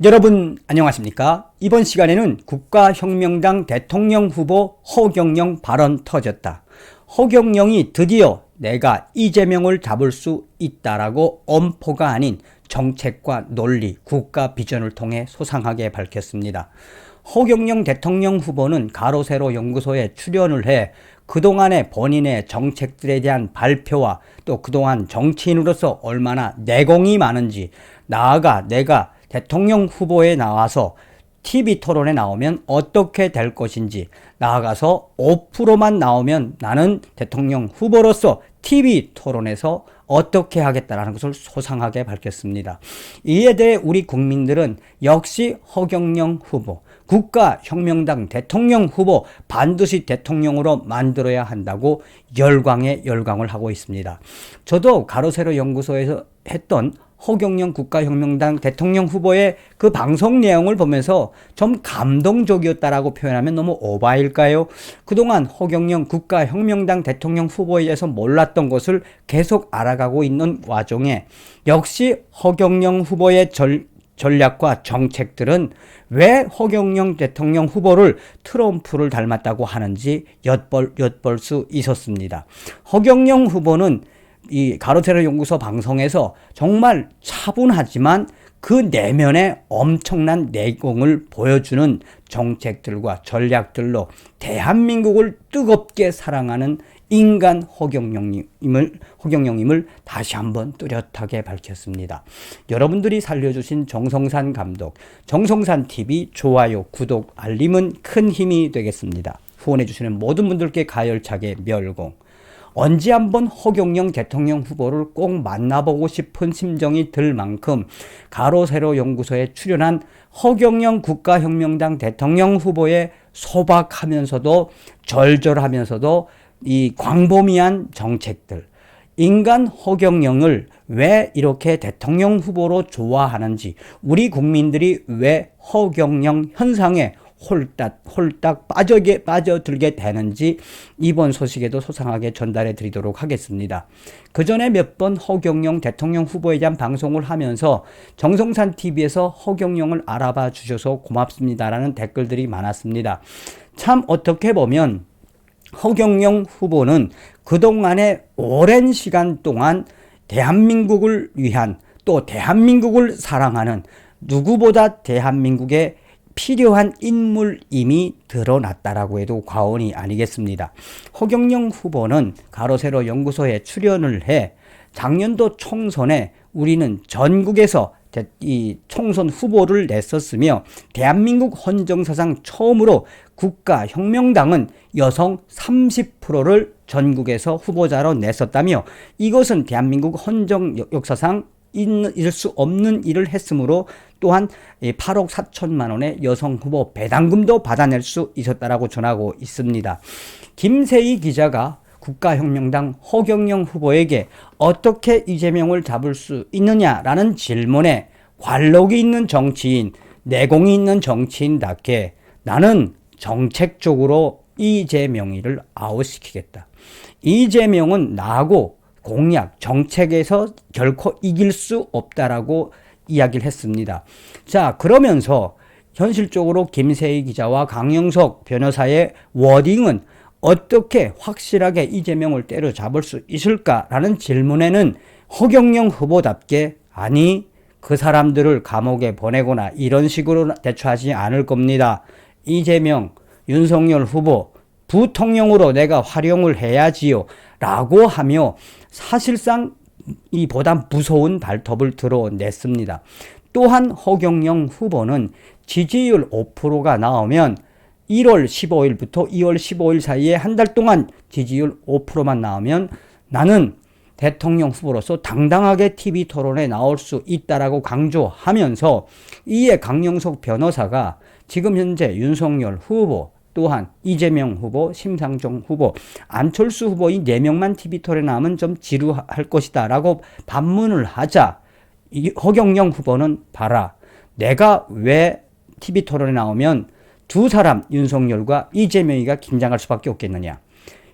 여러분 안녕하십니까? 이번 시간에는 국가혁명당 대통령 후보 허경영 발언 터졌다. 허경영이 드디어 내가 이재명을 잡을 수 있다라고 엄포가 아닌 정책과 논리, 국가 비전을 통해 소상하게 밝혔습니다. 허경영 대통령 후보는 가로세로 연구소에 출연을 해 그동안의 본인의 정책들에 대한 발표와 또 그동안 정치인으로서 얼마나 내공이 많은지, 나아가 내가 대통령 후보에 나와서 TV 토론에 나오면 어떻게 될 것인지, 나아가서 5%만 나오면 나는 대통령 후보로서 TV 토론에서 어떻게 하겠다라는 것을 소상하게 밝혔습니다. 이에 대해 우리 국민들은 역시 허경영 후보, 국가혁명당 대통령 후보 반드시 대통령으로 만들어야 한다고 열광에 열광을 하고 있습니다. 저도 가로세로 연구소에서 했던 허경영 국가혁명당 대통령 후보의 그 방송 내용을 보면서 좀 감동적이었다라고 표현하면 너무 오바일까요? 그동안 허경영 국가혁명당 대통령 후보에 대해서 몰랐던 것을 계속 알아가고 있는 와중에 역시 허경영 후보의 전략과 정책들은 왜 허경영 대통령 후보를 트럼프를 닮았다고 하는지 엿볼 수 있었습니다. 허경영 후보는 이 가로세로 연구소 방송에서 정말 차분하지만 그 내면에 엄청난 내공을 보여주는 정책들과 전략들로 대한민국을 뜨겁게 사랑하는 인간 허경영임을 다시 한번 뚜렷하게 밝혔습니다. 여러분들이 살려주신 정성산 감독, 정성산TV 좋아요, 구독, 알림은 큰 힘이 되겠습니다. 후원해주시는 모든 분들께 가열차게 멸공. 언제 한번 허경영 대통령 후보를 꼭 만나보고 싶은 심정이 들 만큼 가로세로 연구소에 출연한 허경영 국가혁명당 대통령 후보의 소박하면서도 절절하면서도 이 광범위한 정책들, 인간 허경영을 왜 이렇게 대통령 후보로 좋아하는지, 우리 국민들이 왜 허경영 현상에 홀딱 빠져들게 되는지 이번 소식에도 소상하게 전달해 드리도록 하겠습니다. 그 전에 몇 번 허경영 대통령 후보에 대한 방송을 하면서 정성산TV에서 허경영을 알아봐 주셔서 고맙습니다라는 댓글들이 많았습니다. 참 어떻게 보면 허경영 후보는 그동안의 오랜 시간 동안 대한민국을 위한, 또 대한민국을 사랑하는, 누구보다 대한민국의 필요한 인물임이 드러났다라고 해도 과언이 아니겠습니다. 허경영 후보는 가로세로 연구소에 출연을 해 작년도 총선에 우리는 전국에서 이 총선 후보를 냈었으며 대한민국 헌정사상 처음으로 국가혁명당은 여성 30%를 전국에서 후보자로 냈었다며, 이것은 대한민국 헌정 역사상 있을 수 없는 일을 했으므로 또한 8억 4천만 원의 여성 후보 배당금도 받아낼 수 있었다라고 전하고 있습니다. 김세희 기자가 국가혁명당 허경영 후보에게 어떻게 이재명을 잡을 수 있느냐라는 질문에 관록이 있는 정치인, 내공이 있는 정치인답게 나는 정책적으로 이재명이를 아웃시키겠다. 이재명은 나하고 공약, 정책에서 결코 이길 수 없다라고 이야기를 했습니다. 자, 그러면서 현실적으로 김세희 기자와 강영석 변호사의 워딩은 어떻게 확실하게 이재명을 때려잡을 수 있을까라는 질문에는 허경영 후보답게 아니, 그 사람들을 감옥에 보내거나 이런 식으로 대처하지 않을 겁니다. 이재명, 윤석열 후보 부통령으로 내가 활용을 해야지요 라고 하며 사실상 이보다 무서운 발톱을 드러냈습니다. 또한 허경영 후보는 지지율 5%가 나오면 1월 15일부터 2월 15일 사이에 한 달 동안 지지율 5%만 나오면 나는 대통령 후보로서 당당하게 TV 토론에 나올 수 있다라고 강조하면서, 이에 강영석 변호사가 지금 현재 윤석열 후보, 또한 이재명 후보, 심상정 후보, 안철수 후보 이 4명만 TV 토론에 나오면 좀 지루할 것이다 라고 반문을 하자, 이 허경영 후보는 봐라, 내가 왜 TV 토론에 나오면 두 사람 윤석열과 이재명이가 긴장할 수밖에 없겠느냐.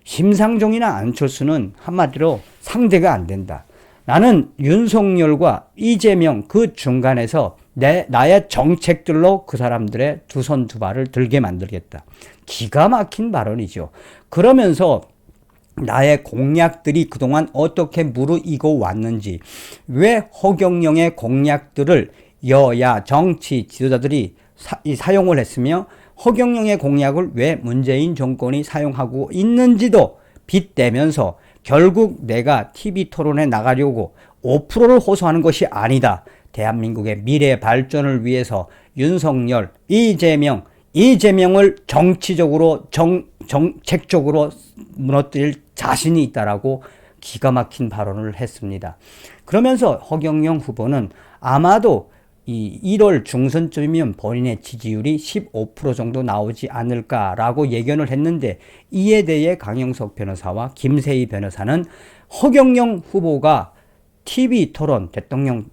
심상정이나 안철수는 한마디로 상대가 안 된다. 나는 윤석열과 이재명 그 중간에서 나의 정책들로 그 사람들의 두 손 두 발을 들게 만들겠다. 기가 막힌 발언이죠. 그러면서 나의 공약들이 그동안 어떻게 무르익어 왔는지, 왜 허경영의 공약들을 여야 정치 지도자들이 사용을 했으며 허경영의 공약을 왜 문재인 정권이 사용하고 있는지도 빗대면서 결국 내가 TV 토론에 나가려고 5%를 호소하는 것이 아니다. 대한민국의 미래 발전을 위해서 윤석열, 이재명을 정치적으로 정책적으로 무너뜨릴 자신이 있다라고 기가 막힌 발언을 했습니다. 그러면서 허경영 후보는 아마도 이 1월 중순쯤이면 본인의 지지율이 15% 정도 나오지 않을까라고 예견을 했는데, 이에 대해 강영석 변호사와 김세희 변호사는 허경영 후보가 TV 토론, 대통령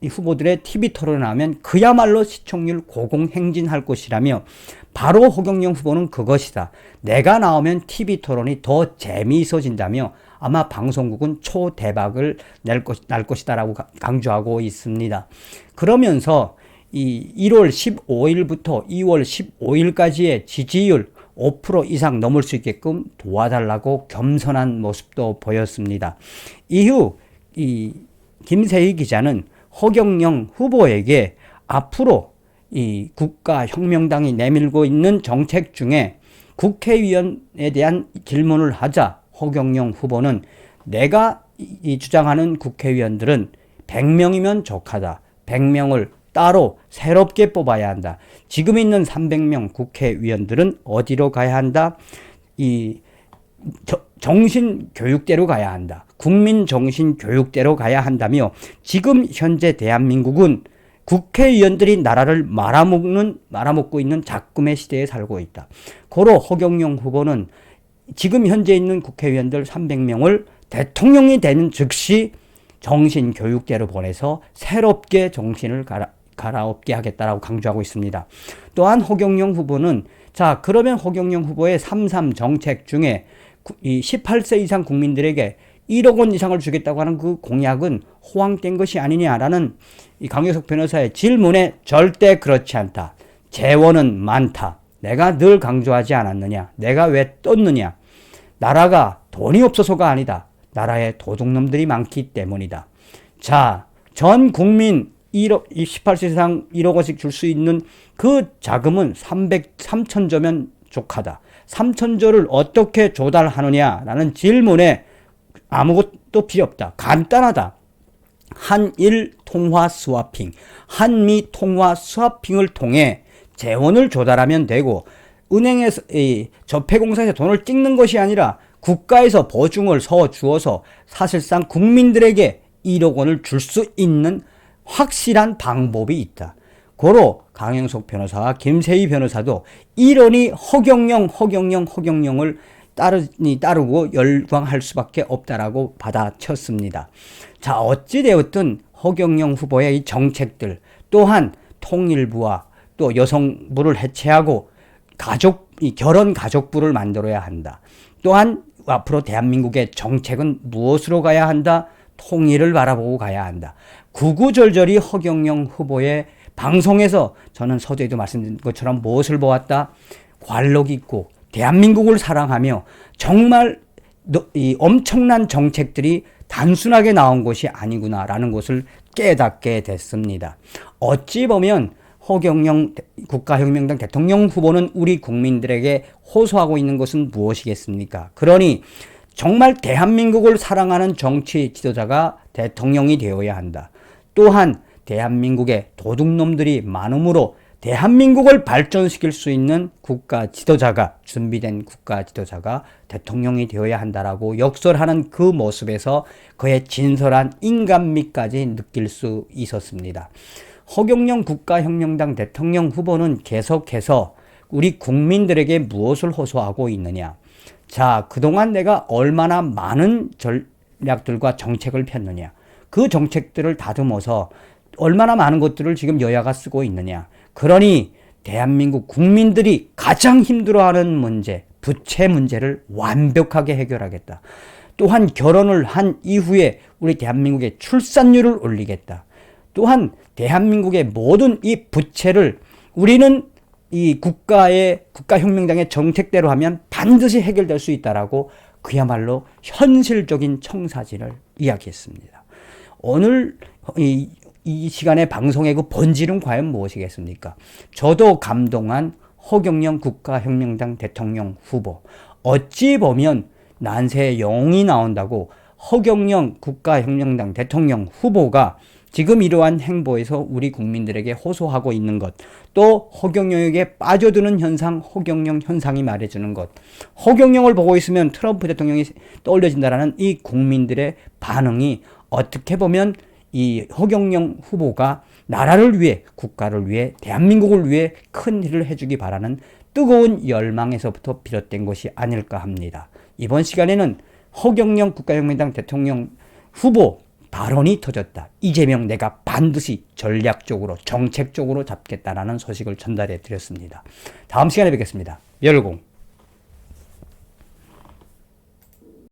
후보들의 TV 토론을 하면 그야말로 시청률 고공행진할 것이라며, 바로 허경영 후보는 그것이다. 내가 나오면 TV 토론이 더 재미있어진다며 아마 방송국은 초대박을 날 것이다라고 강조하고 있습니다. 그러면서 이 1월 15일부터 2월 15일까지의 지지율 5% 이상 넘을 수 있게끔 도와달라고 겸손한 모습도 보였습니다. 이후 이 김세희 기자는 허경영 후보에게 앞으로 이 국가혁명당이 내밀고 있는 정책 중에 국회의원에 대한 질문을 하자 허경영 후보는 내가 주장하는 국회의원들은 100명이면 족하다. 100명을 따로 새롭게 뽑아야 한다. 지금 있는 300명 국회의원들은 어디로 가야 한다? 정신교육대로 가야 한다. 국민 정신교육대로 가야 한다며, 지금 현재 대한민국은 국회의원들이 나라를 말아먹고 있는 작금의 시대에 살고 있다. 고로 허경영 후보는 지금 현재 있는 국회의원들 300명을 대통령이 되는 즉시 정신교육대로 보내서 새롭게 정신을 갈아엎게 하겠다라고 강조하고 있습니다. 또한 허경영 후보는 그러면 허경영 후보의 3.3 정책 중에 이 18세 이상 국민들에게 1억 원 이상을 주겠다고 하는 그 공약은 호황된 것이 아니냐라는 이 강효석 변호사의 질문에 절대 그렇지 않다. 재원은 많다. 내가 늘 강조하지 않았느냐. 내가 왜 떴느냐. 나라가 돈이 없어서가 아니다. 나라에 도둑놈들이 많기 때문이다. 전 국민 18세 이상 1억 원씩 줄 수 있는 그 자금은 3천조면 족하다. 3천조를 어떻게 조달하느냐라는 질문에 아무것도 필요 없다. 간단하다. 한일 통화 스와핑, 한미 통화 스와핑을 통해 재원을 조달하면 되고, 은행에서 적폐공사에서 돈을 찍는 것이 아니라 국가에서 보증을 주어서 사실상 국민들에게 1억 원을 줄 수 있는 확실한 방법이 있다. 고로 강영석 변호사와 김세희 변호사도 이러니 허경영을 따르고 열광할 수밖에 없다라고 받아쳤습니다. 어찌되었든 허경영 후보의 이 정책들, 또한 통일부와 또 여성부를 해체하고 결혼 가족부를 만들어야 한다. 또한 앞으로 대한민국의 정책은 무엇으로 가야 한다? 통일을 바라보고 가야 한다. 구구절절히 허경영 후보의 방송에서 저는 서두에도 말씀드린 것처럼 무엇을 보았다? 관록 있고 대한민국을 사랑하며 정말 이 엄청난 정책들이 단순하게 나온 것이 아니구나라는 것을 깨닫게 됐습니다. 어찌 보면 허경영 국가혁명당 대통령 후보는 우리 국민들에게 호소하고 있는 것은 무엇이겠습니까? 그러니 정말 대한민국을 사랑하는 정치 지도자가 대통령이 되어야 한다. 또한 대한민국의 도둑놈들이 많으므로 대한민국을 발전시킬 수 있는 준비된 국가 지도자가 대통령이 되어야 한다라고 역설하는 그 모습에서 그의 진솔한 인간미까지 느낄 수 있었습니다. 허경영 국가혁명당 대통령 후보는 계속해서 우리 국민들에게 무엇을 호소하고 있느냐. 그동안 내가 얼마나 많은 전략들과 정책을 폈느냐. 그 정책들을 다듬어서 얼마나 많은 것들을 지금 여야가 쓰고 있느냐. 그러니 대한민국 국민들이 가장 힘들어하는 문제, 부채 문제를 완벽하게 해결하겠다. 또한 결혼을 한 이후에 우리 대한민국의 출산율을 올리겠다. 또한 대한민국의 모든 이 부채를 우리는 이 국가혁명당의 정책대로 하면 반드시 해결될 수 있다라고 그야말로 현실적인 청사진을 이야기했습니다. 오늘 이 시간에 방송의 그 본질은 과연 무엇이겠습니까? 저도 감동한 허경영 국가혁명당 대통령 후보. 어찌 보면 난세의 영웅이 나온다고 허경영 국가혁명당 대통령 후보가 지금 이러한 행보에서 우리 국민들에게 호소하고 있는 것, 또 허경영에게 빠져드는 현상, 허경영 현상이 말해주는 것, 허경영을 보고 있으면 트럼프 대통령이 떠올려진다라는 이 국민들의 반응이 어떻게 보면 이 허경영 후보가 나라를 위해, 국가를 위해, 대한민국을 위해 큰 일을 해주기 바라는 뜨거운 열망에서부터 비롯된 것이 아닐까 합니다. 이번 시간에는 허경영 국가혁명당 대통령 후보 발언이 터졌다. 이재명 내가 반드시 전략적으로 정책적으로 잡겠다라는 소식을 전달해 드렸습니다. 다음 시간에 뵙겠습니다. 열공.